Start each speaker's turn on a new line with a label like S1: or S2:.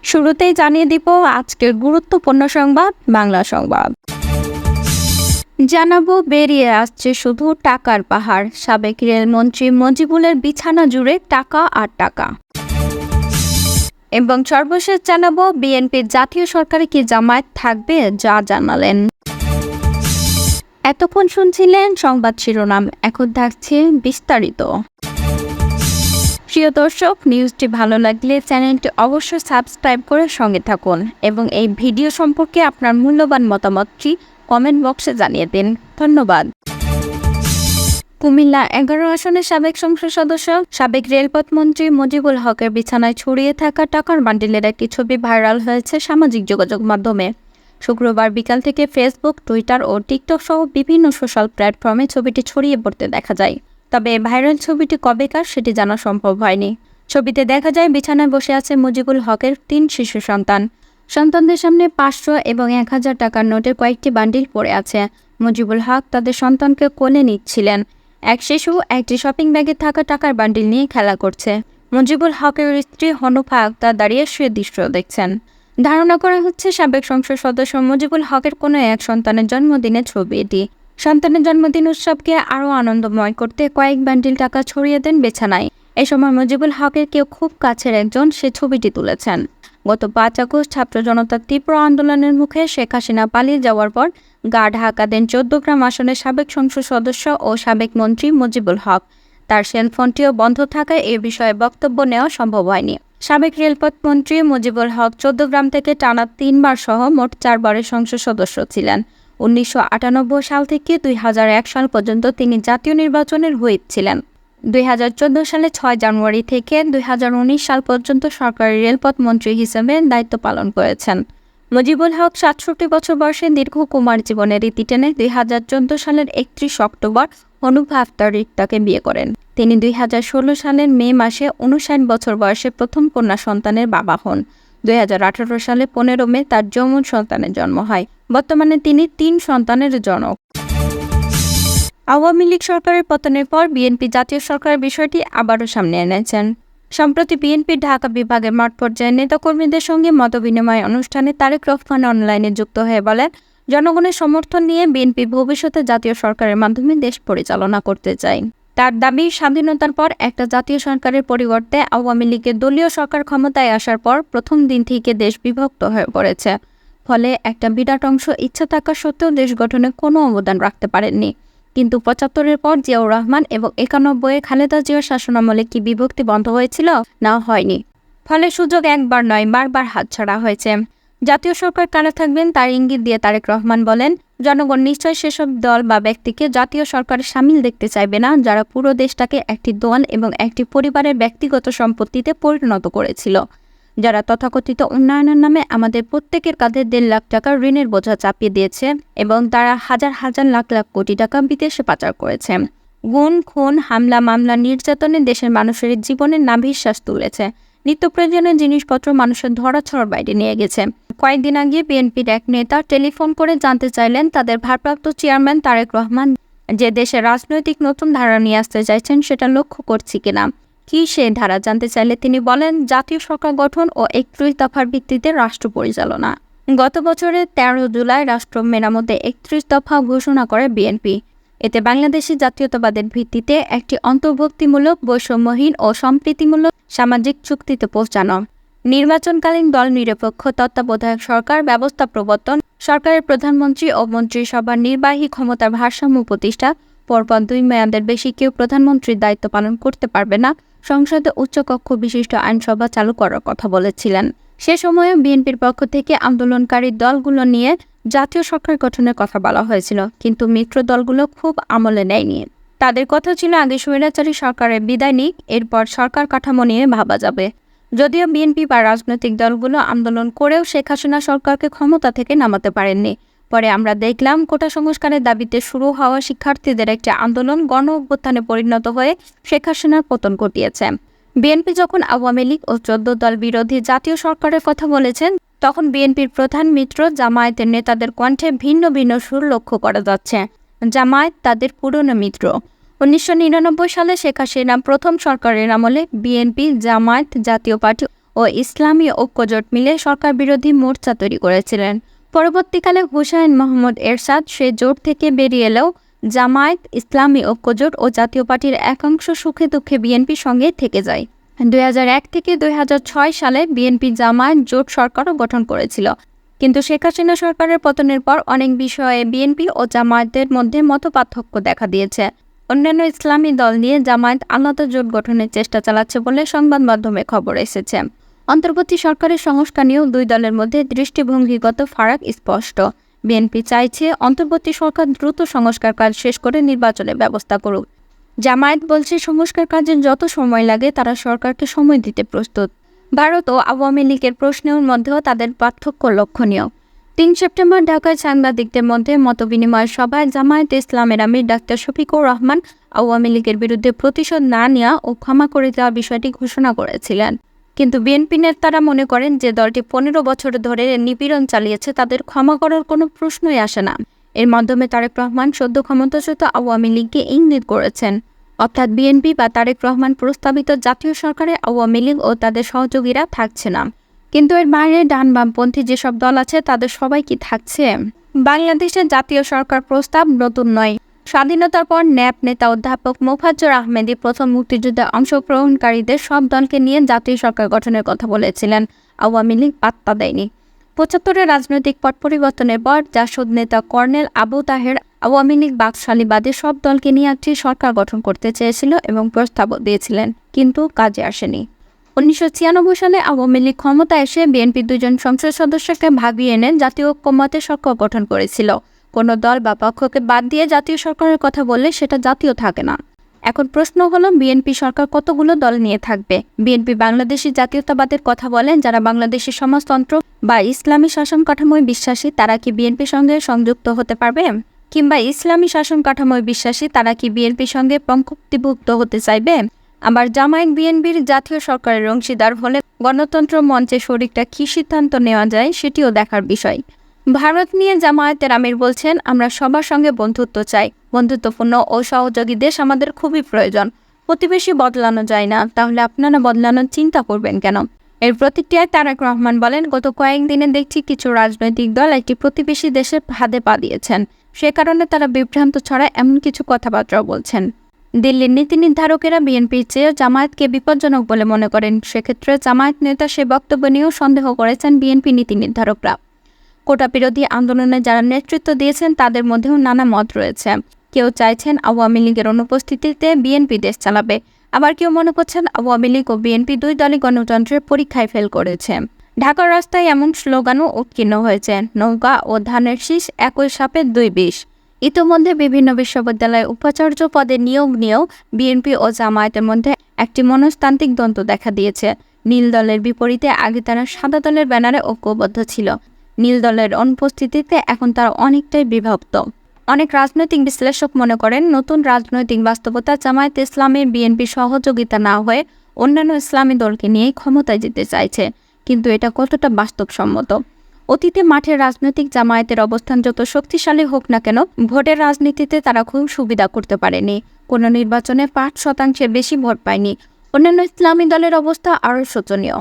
S1: শুরুতেই জানিয়ে দিব আজকের গুরুত্বপূর্ণ সংবাদ বাংলা সংবাদ। জানাবো বেরিয়ে আসছে শুধু টাকার পাহাড়, সাবেক রেলমন্ত্রী মজিবুলের বিছানা জুড়ে টাকা আর টাকা। এবং সর্বশেষ জানাবো বিএনপির জাতীয় সরকারে কি জামায়াত থাকবে, যা জানালেন। এতক্ষণ শুনছিলেন সংবাদ শিরোনাম, এখন থাকছে বিস্তারিত। প্রিয় দর্শক, নিউজটি ভালো লাগলে চ্যানেলটি অবশ্যই সাবস্ক্রাইব করে সঙ্গে থাকুন এবং এই ভিডিও সম্পর্কে আপনার মূল্যবান মতামতটি কমেন্ট বক্সে জানিয়ে দিন। ধন্যবাদ। কুমিল্লা 11 আসনের সাবেক সংসদ সদস্য, সাবেক রেলপথ মন্ত্রী মজিবুল হকের বিছানায় ছড়িয়ে থাকা টাকার বান্ডিলের একটি ছবি ভাইরাল হয়েছে সামাজিক যোগাযোগ মাধ্যমে। শুক্রবার বিকাল থেকে ফেসবুক, টুইটার ও টিকটক সহ বিভিন্ন সোশ্যাল প্ল্যাটফর্মে ছবিটি ছড়িয়ে পড়তে দেখা যায়। তবে ভাইরাল ছবিটি কবেকার সেটি জানা সম্ভব হয়নি। ছবিতে দেখা যায় বিছানায় বসে আছে মুজিবুল হকের 3 শিশু সন্তান। সন্তানদের সামনে 500 এবং 1000 টাকার নোটের কয়েকটি বান্ডিল পড়ে আছে। মুজিবুল হক তাদের সন্তানকে কোলে নিচ্ছিলেন। এক শিশু একটি শপিং ব্যাগে থাকা টাকার বান্ডিল নিয়ে খেলা করছে। মুজিবুল হকের স্ত্রী হনুফা আক্তার দাঁড়িয়ে শুয়ে দৃশ্য দেখছেন। ধারণা করা হচ্ছে সাবেক সংসদ সদস্য মুজিবুল হকের কোনো এক সন্তানের জন্মদিনের ছবি এটি। সন্তানের জন্মদিন উৎসবকে আরও আনন্দময় করতে কয়েক বান্ডিল টাকা ছড়িয়ে দেন বিছানায়। এ সময় মুজিবুল হকের কেউ খুব কাছের একজন সে ছবিটি তুলেছেন। গত 5 আগস্ট ছাত্র জনতার তীব্র আন্দোলনের মুখে শেখ হাসিনা পালিয়ে যাওয়ার পর গা ঢাকা দেন 14 গ্রাম আসনের সাবেক সংসদ সদস্য ও সাবেক মন্ত্রী মুজিবুল হক। তার সেলফোনটিও বন্ধ থাকায় এ বিষয়ে বক্তব্য নেওয়া সম্ভব হয়নি। সাবেক রেলপথ মন্ত্রী মুজিবুল হক 14 গ্রাম থেকে টানা 3 বার সহ মোট 4 বারের সংসদ সদস্য ছিলেন। 1998 সাল থেকে 2001 সাল পর্যন্ত তিনি জাতীয় নির্বাচনের হুইপ ছিলেন। 2014 সালে 6 জানুয়ারি থেকে 2019 সাল পর্যন্ত সরকারি রেলপথ মন্ত্রী হিসেবে দায়িত্ব পালন করেছেন। মুজিবুল হক 67 বছর বয়সে দীর্ঘ কুমার জীবনের ইতি টেনে 2014 সালের 31 অক্টোবর হনুফা আক্তার রিক্তাকে বিয়ে করেন। তিনি 2016 সালের মে মাসে 59 বছর বয়সে প্রথম কন্যা সন্তানের বাবা হন। 2018 সালে 15 মে তার যমজ সন্তানের জন্ম হয়। বর্তমানে তিনি 3 সন্তানের জনক। আওয়ামী লীগ সরকারের পতনের পর বিএনপি জাতীয় সরকারের বিষয়টি আবারও সামনে এনেছেন। সম্প্রতি বিএনপির ঢাকা বিভাগের মাঠ পর্যায়ের নেতাকর্মীদের সঙ্গে মতবিনিময় অনুষ্ঠানে তারেক রহমান অনলাইনে যুক্ত হয়ে বলেন, জনগণের সমর্থন নিয়ে বিএনপি ভবিষ্যতে জাতীয় সরকারের মাধ্যমে দেশ পরিচালনা করতে চায়। তার দাবি, স্বাধীনতার পর একটা জাতীয় সরকারের পরিবর্তে আওয়ামী লীগের দলীয় সরকার ক্ষমতায় আসার পর প্রথম দিন থেকে দেশ বিভক্ত হয়ে পড়েছে। ফলে একটা বিরাট অংশ ইচ্ছা থাকা সত্ত্বেও দেশ গঠনে কোনো অবদান রাখতে পারেননি। কিন্তু 75-এর পর জিয়াউর রহমান এবং 91-এ খালেদা জিয়ার শাসনামলে কি বিভক্তি বন্ধ হয়েছিল? না, হয়নি। ফলে সুযোগ একবার নয়, বারবার হাতছাড়া হয়েছে। জাতীয় সরকার কারা থাকবেন তার ইঙ্গিত দিয়ে তারেক রহমান বলেন, জনগণ নিশ্চয় সেসব দল বা ব্যক্তিকে জাতীয় সরকারে সামিল দেখতে চাইবে না যারা পুরো দেশটাকে একটি দল এবং একটি পরিবারের ব্যক্তিগত সম্পত্তিতে পরিণত করেছিল, যারা তথাকথিত উন্নয়নের নামে আমাদের প্রত্যেকের কাঁধে 1.5 লাখ টাকার ঋণের বোঝা চাপিয়ে দিয়েছে এবং তারা হাজার হাজার লাখ লাখ কোটি টাকা বিদেশে পাচার করেছে। গুম, খুন, হামলা, মামলা, নির্যাতনে দেশের মানুষের জীবনের নাভিশ্বাস তুলেছে। নিত্য প্রয়োজনীয় জিনিসপত্র মানুষের ধরাছোঁয়ার বাইরে নিয়ে গেছে। কয়েকদিন আগে বিএনপির এক নেতা টেলিফোন করে জানতে চাইলেন তাদের ভারপ্রাপ্ত চেয়ারম্যান তারেক রহমান যে দেশে রাজনৈতিক নতুন ধারা নিয়ে আসতে চাইছেন সেটা লক্ষ্য করছি কিনা। কি সেই ধারা জানতে চাইলে তিনি বলেন, জাতীয় সরকার গঠন ও 31 দফার ভিত্তিতে রাষ্ট্র পরিচালনা। গত বছরের 13 জুলাই রাষ্ট্র মেরামতে 31 দফা ঘোষণা করে বিএনপি। এতে বাংলাদেশি জাতীয়তাবাদের ভিত্তিতে একটি অন্তর্ভুক্তিমূলক, বৈষম্যহীন ও সম্প্রীতিমূলক সামাজিক চুক্তিতে পৌঁছানো, নির্বাচনকালীন দল নিরপেক্ষ তত্ত্বাবধায়ক সরকার ব্যবস্থা প্রবর্তন, সরকারের প্রধানমন্ত্রী ও মন্ত্রিসভার নির্বাহী ক্ষমতার ভারসাম্য প্রতিষ্ঠা, পরপর 2 মেয়াদের বেশি কেউ প্রধানমন্ত্রীর দায়িত্ব পালন করতে পারবে না, সংসদে উচ্চকক্ষ বিশিষ্ট আইনসভা চালু করার কথা বলেছিলেন। সে সময়ে বিএনপির পক্ষ থেকে আন্দোলনকারী দলগুলো নিয়ে জাতীয় সরকার গঠনের কথা বলা হয়েছিল, কিন্তু মিত্র দলগুলো খুব আমলে নেয়নি। তাদের কথা ছিল আগে স্বৈরাচারী সরকারের বিদায় নিক, এরপর সরকার কাঠামো নিয়ে ভাবা যাবে। যদিও বিএনপি বা রাজনৈতিক দলগুলো আন্দোলন করেও শেখ হাসিনা সরকারকে ক্ষমতা থেকে নামাতে পারেননি। পরে আমরা দেখলাম কোটা সংস্কারের দাবিতে শুরু হওয়া শিক্ষার্থীদের একটি আন্দোলন গণ অভ্যুত্থানে পরিণত হয়ে শেখ হাসিনার পতন ঘটিয়েছে। বিএনপি যখন আওয়ামী লীগ ও 14 দল বিরোধী জাতীয় সরকারের কথা বলেছেন, তখন বিএনপির প্রধান মিত্র জামায়াতের নেতাদের কণ্ঠে ভিন্ন ভিন্ন সুর লক্ষ্য করা যাচ্ছে। জামায়াত তাদের পুরনো মিত্র। 1999 সালে শেখ হাসিনা প্রথম সরকারের আমলে বিএনপি, জামায়াত, জাতীয় পার্টি ও ইসলামী ঐক্যজোট মিলে সরকার বিরোধী মোর্চা তৈরি করেছিলেন। পরবর্তীকালে হুসাইন মোহাম্মদ এরশাদ সেই জোট থেকে বেরিয়ে এলেও জামায়াত, ইসলামী ঐক্যজোট ও জাতীয় পার্টির একাংশ সুখে দুঃখে বিএনপির সঙ্গে থেকে যায়। 2001 থেকে 2006 সালে বিএনপি জামায়াত জোট সরকারও গঠন করেছিল। কিন্তু শেখ হাসিনা সরকারের পতনের পর অনেক বিষয়ে বিএনপি ও জামায়াতের মধ্যে মতপার্থক্য দেখা দিয়েছে। অন্যান্য ইসলামী দল নিয়ে জামায়াত আলাদা জোট গঠনের চেষ্টা চালাচ্ছে বলে সংবাদ মাধ্যমে খবর এসেছে। অন্তর্বর্তী সরকারের সংস্কার নিয়েও দুই দলের মধ্যে দৃষ্টিভঙ্গিগত ফারাক স্পষ্ট। বিএনপি চাইছে অন্তর্বর্তী সরকার দ্রুত সংস্কার কাজ শেষ করে নির্বাচনের ব্যবস্থা করুক। জামায়াত বলছে সংস্কার কাজে যত সময় লাগে তারা সরকারকে সময় দিতে প্রস্তুত। ভারত ও আওয়ামী লীগের প্রশ্নের মধ্যেও তাদের পার্থক্য লক্ষণীয়। ৩ সেপ্টেম্বর ঢাকায় সাংবাদিকদের মধ্যে মতবিনিময় সভায় জামায়াতে ইসলামের আমির ডাক্তার শফিকুর রহমান আওয়ামী লীগের বিরুদ্ধে প্রতিশোধ না নেওয়া ও ক্ষমা করে দেওয়ার বিষয়টি ঘোষণা করেছিলেন। কিন্তু বিএনপি নেতারা মনে করেন যে দলটি 15 বছর ধরে নিপীড়ন চালিয়েছে, তাদের ক্ষমা করার কোনো প্রশ্নই আসে না। এর মাধ্যমে তারেক রহমান সদ্য ক্ষমতাচ্যুত আওয়ামী লীগকে ইঙ্গিত করেছেন, অর্থাৎ বিএনপি বা তারেক রহমান প্রস্তাবিত জাতীয় সরকারে আওয়ামী লীগ ও তাদের সহযোগীরা থাকছে না। কিন্তু এর বাইরে ডান বামপন্থী যেসব দল আছে তাদের সবাই কি থাকছে? বাংলাদেশের জাতীয় সরকার প্রস্তাব নতুন নয়। স্বাধীনতার পর ন্যাপ নেতা অধ্যাপক মোফাজ্জল আহমেদই প্রথম মুক্তিযুদ্ধে অংশগ্রহণকারীদের সব দলকে নিয়ে জাতীয় সরকার গঠনের কথা বলেছিলেন। আওয়ামী লীগ পাত্তা দেয়নি। 75-এর রাজনৈতিক পট পরিবর্তনের পর জাসদ নেতা কর্নেল আবু তাহের আওয়ামী লীগ বাকশালীবাদী সব দলকে নিয়ে একটি সরকার গঠন করতে চেয়েছিল এবং প্রস্তাবও দিয়েছিলেন, কিন্তু কাজে আসেনি। 1996 সালে আওয়ামী লীগ ক্ষমতায় এসে বিএনপি 2 জন সংসদ সদস্যকে ভাগিয়ে এনে জাতীয় ঐক্যমত্যে সরকার গঠন করেছিল। কোনো দল বা পক্ষকে বাদ দিয়ে জাতীয় সরকারের কথা বললে সেটা জাতীয় থাকে না। এখন প্রশ্ন হলো, বিএনপি সরকার কতগুলো দল নিয়ে থাকবে? বিএনপি বাংলাদেশি জাতীয়তাবাদের কথা বলেন যারা বাংলাদেশি সমাজতন্ত্র বা ইসলামী শাসন কাঠামোয় বিশ্বাসী, তারা কি বিএনপির সঙ্গে সংযুক্ত হতে পারবে? কিংবা ইসলামী শাসন কাঠামোয় বিশ্বাসী তারা কি বিএনপির সঙ্গে পঙ্ক্তিভুক্ত হতে চাইবে? আবার জামায়াত বিএনপির জাতীয় সরকারের অংশীদার হলে গণতন্ত্র মঞ্চে শরিকটা কী সিদ্ধান্ত নেওয়া যায় সেটিও দেখার বিষয়। ভারত নিয়ে জামায়াতের আমির বলছেন, আমরা সবার সঙ্গে বন্ধুত্ব চাই। বন্ধুত্বপূর্ণ ও সহযোগী দেশ আমাদের খুবই প্রয়োজন। প্রতিবেশী বদলানো যায় না, তাহলে আপনারা বদলানোর চিন্তা করবেন কেন? এর প্রতিক্রিয়ায় তারেক রহমান বলেন, গত কয়েকদিনে দেখছি কিছু রাজনৈতিক দল একটি প্রতিবেশী দেশের ফাঁদে পা দিয়েছেন। সে কারণে তারা বিভ্রান্ত ছড়ায় এমন কিছু কথাবার্তাও বলছেন। দিল্লির নীতি নির্ধারকেরা বিএনপির চেয়ে জামায়াতকে বিপজ্জনক বলে মনে করেন। সেক্ষেত্রে জামায়াত নেতা সে বক্তব্য নিয়েও সন্দেহ করেছেন বিএনপি নীতি নির্ধারকরা। কোটা বিরোধী আন্দোলনে যারা নেতৃত্ব দিয়েছেন তাদের মধ্যেও নানা মত রয়েছে। কেউ চাইছেন আওয়ামী লীগের অনুপস্থিতিতে বিএনপি দেশ চালাবে, আবার কেউ মনে করছেন আওয়ামী লীগ ও বিএনপি 2 দলই গণতন্ত্রের পরীক্ষায় ফেল করেছে। ঢাকার রাস্তায় এমন স্লোগানও উৎকীর্ণ হয়েছে, নৌকা ও ধানের শীষ একই সাপে 2 বিষ। ইতোমধ্যে বিভিন্ন বিশ্ববিদ্যালয়ে উপাচার্য পদে নিয়োগ নিয়েও বিএনপি ও জামায়াতের মধ্যে একটি মনস্তান্ত্রিক দ্বন্দ্ব দেখা দিয়েছে। নীল দলের বিপরীতে আগে তারা সাদা দলের ব্যানারে ঐক্যবদ্ধ ছিল। নীল দলের অনুপস্থিতিতে এখন তারা অনেকটাই বিভক্ত। অনেক রাজনৈতিক বিশ্লেষক মনে করেন, নতুন রাজনৈতিক বাস্তবতা জামায়াত ইসলামের বিএনপি সহযোগিতা না হয়ে অন্যান্য ইসলামী দলকে নিয়েই ক্ষমতায় যেতে চাইছে। কিন্তু এটা কতটা বাস্তবসম্মত? অতীতে মাঠের রাজনৈতিক জামায়াতের অবস্থান যত শক্তিশালী হোক না কেন, ভোটের রাজনীতিতে তারা খুব সুবিধা করতে পারেনি। কোনো নির্বাচনে 5% বেশি ভোট পায়নি। অন্যান্য ইসলামী দলের অবস্থা আরও শোচনীয়।